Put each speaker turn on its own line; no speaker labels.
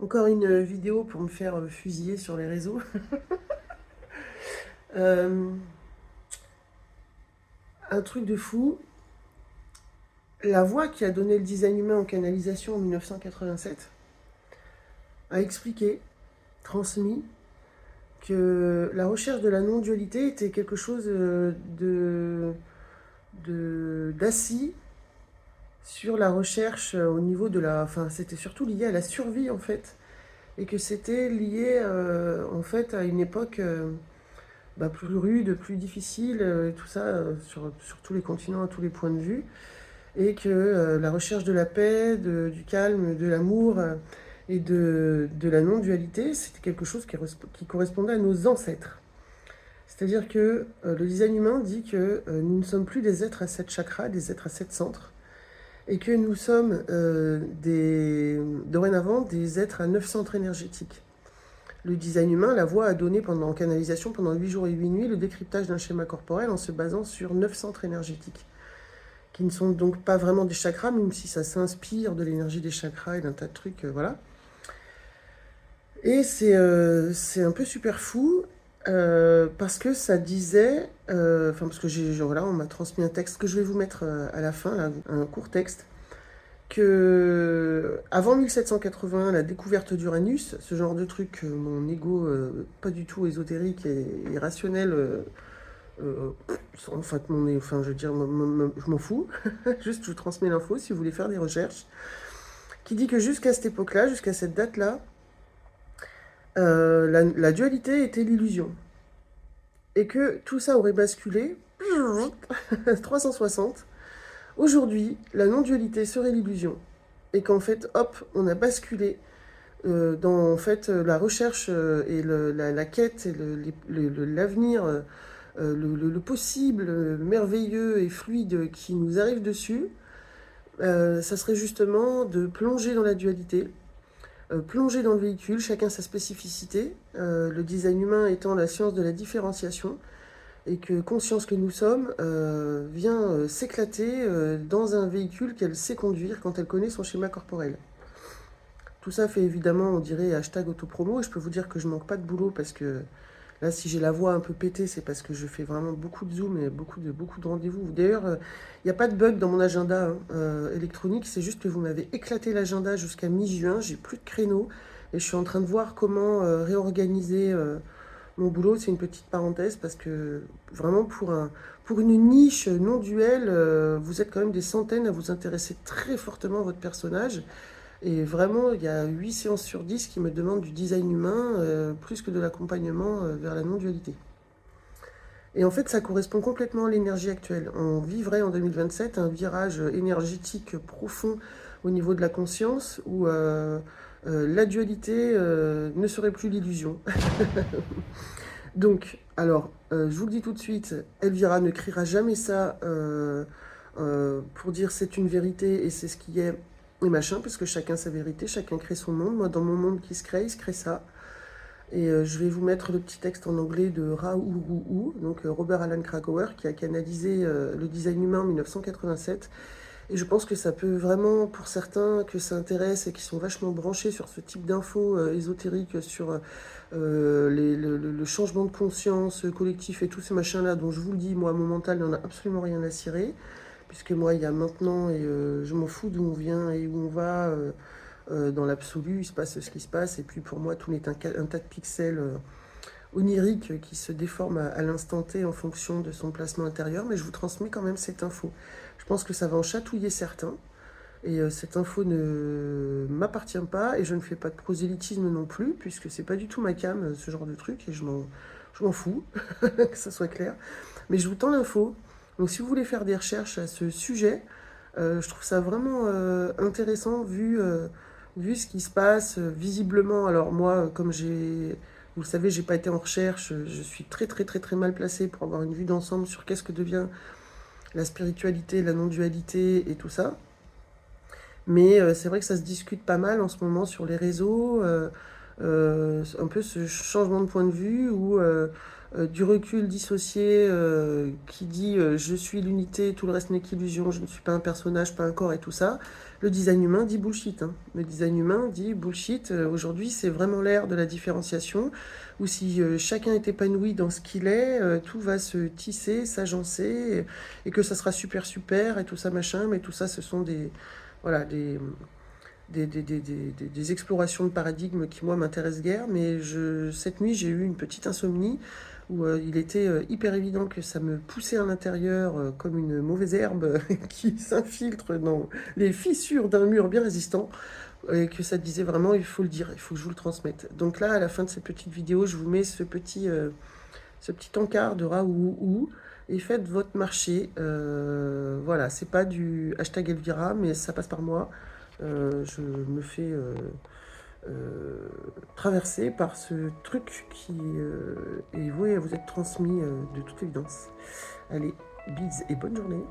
Encore une vidéo pour me faire fusiller sur les réseaux. Euh, un truc de fou. La voix qui a donné le design humain en canalisation en 1987 a expliqué, transmis, que la recherche de la non-dualité était quelque chose d'assis sur la recherche au niveau de la... Enfin, c'était surtout lié à la survie, en fait. Et que c'était lié, en fait, à une époque... plus rude, plus difficile, tout ça, sur tous les continents, à tous les points de vue, et que la recherche de la paix, du calme, de l'amour et de la non-dualité, c'était quelque chose qui correspondait à nos ancêtres. C'est-à-dire que le design humain dit que nous ne sommes plus des êtres à 7 chakras, des êtres à 7 centres, et que nous sommes dorénavant des êtres à 9 centres énergétiques. Le design humain, la voix a donné en canalisation pendant 8 jours et 8 nuits le décryptage d'un schéma corporel en se basant sur 9 centres énergétiques, qui ne sont donc pas vraiment des chakras, même si ça s'inspire de l'énergie des chakras et d'un tas de trucs, voilà. Et c'est un peu super fou, parce que ça disait, parce que voilà, on m'a transmis un texte que je vais vous mettre à la fin, là, un court texte, que avant 1780, la découverte d'Uranus, ce genre de truc, mon ego pas du tout ésotérique et rationnel, euh, en fait, je veux dire, je m'en fous. Juste, je vous transmets l'info si vous voulez faire des recherches. Qui dit que jusqu'à cette époque-là, jusqu'à cette date-là, la dualité était l'illusion. Et que tout ça aurait basculé 360. Aujourd'hui, la non-dualité serait l'illusion. Et qu'en fait, hop, on a basculé dans en fait, la recherche et la quête et l'avenir, le possible, merveilleux et fluide qui nous arrive dessus, ça serait justement de plonger dans la dualité, plonger dans le véhicule, chacun sa spécificité, le design humain étant la science de la différenciation, et que conscience que nous sommes vient s'éclater dans un véhicule qu'elle sait conduire quand elle connaît son schéma corporel. Tout ça fait évidemment, on dirait, hashtag autopromo, et je peux vous dire que je manque pas de boulot parce que là, si j'ai la voix un peu pétée, c'est parce que je fais vraiment beaucoup de Zoom et beaucoup de rendez-vous. D'ailleurs, il n'y a pas de bug dans mon agenda électronique, c'est juste que vous m'avez éclaté l'agenda jusqu'à mi-juin, j'ai plus de créneaux, et je suis en train de voir comment réorganiser mon boulot. C'est une petite parenthèse parce que vraiment pour une niche non duelle, vous êtes quand même des centaines à vous intéresser très fortement à votre personnage. Et vraiment, il y a 8 séances sur 10 qui me demandent du design humain, plus que de l'accompagnement vers la non-dualité. Et en fait, ça correspond complètement à l'énergie actuelle. On vivrait en 2027 un virage énergétique profond au niveau de la conscience où la dualité ne serait plus l'illusion. Donc, alors, je vous le dis tout de suite, Elvira ne criera jamais ça pour dire c'est une vérité et c'est ce qui est et machin, parce que chacun sa vérité, chacun crée son monde. Moi, dans mon monde qui se crée, il se crée ça. Et je vais vous mettre le petit texte en anglais de Raourou, donc Robert Alan Krakauer, qui a canalisé le design humain en 1987. Et je pense que ça peut vraiment, pour certains que ça intéresse et qui sont vachement branchés sur ce type d'infos ésotériques, sur le changement de conscience collectif et tous ces machins-là, dont je vous le dis, moi, mon mental n'en a absolument rien à cirer, puisque moi, il y a maintenant, et je m'en fous d'où on vient et où on va, dans l'absolu, il se passe ce qui se passe, et puis pour moi, tout n'est un tas de pixels oniriques qui se déforment à l'instant T en fonction de son placement intérieur, mais je vous transmets quand même cette info. Je pense que ça va en chatouiller certains, et cette info ne m'appartient pas, et je ne fais pas de prosélytisme non plus, puisque c'est pas du tout ma cam, ce genre de truc, et je m'en fous, que ça soit clair. Mais je vous tends l'info. Donc si vous voulez faire des recherches à ce sujet, je trouve ça vraiment intéressant vu ce qui se passe visiblement. Alors moi, comme vous le savez, j'ai pas été en recherche, je suis très très très très mal placée pour avoir une vue d'ensemble sur qu'est-ce que devient la spiritualité, la non-dualité et tout ça. Mais c'est vrai que ça se discute pas mal en ce moment sur les réseaux, un peu ce changement de point de vue où du recul dissocié qui dit je suis l'unité, tout le reste n'est qu'illusion, je ne suis pas un personnage, pas un corps et tout ça, le design humain dit bullshit. Hein. Le design humain dit bullshit. Aujourd'hui, c'est vraiment l'ère de la différenciation, où si chacun est épanoui dans ce qu'il est, tout va se tisser, s'agencer, et que ça sera super super, et tout ça machin, mais tout ça, ce sont des... Voilà, des explorations de paradigmes qui, moi, m'intéressent guère, mais cette nuit, j'ai eu une petite insomnie où il était hyper évident que ça me poussait à l'intérieur comme une mauvaise herbe qui s'infiltre dans les fissures d'un mur bien résistant, et que ça disait vraiment, il faut le dire, il faut que je vous le transmette. Donc là, à la fin de cette petite vidéo, je vous mets ce petit encart de Raoult, et faites votre marché. Voilà, c'est pas du hashtag Elvira, mais ça passe par moi. Je me fais traverser par ce truc qui est voué à vous être transmis de toute évidence. Allez, bises et bonne journée.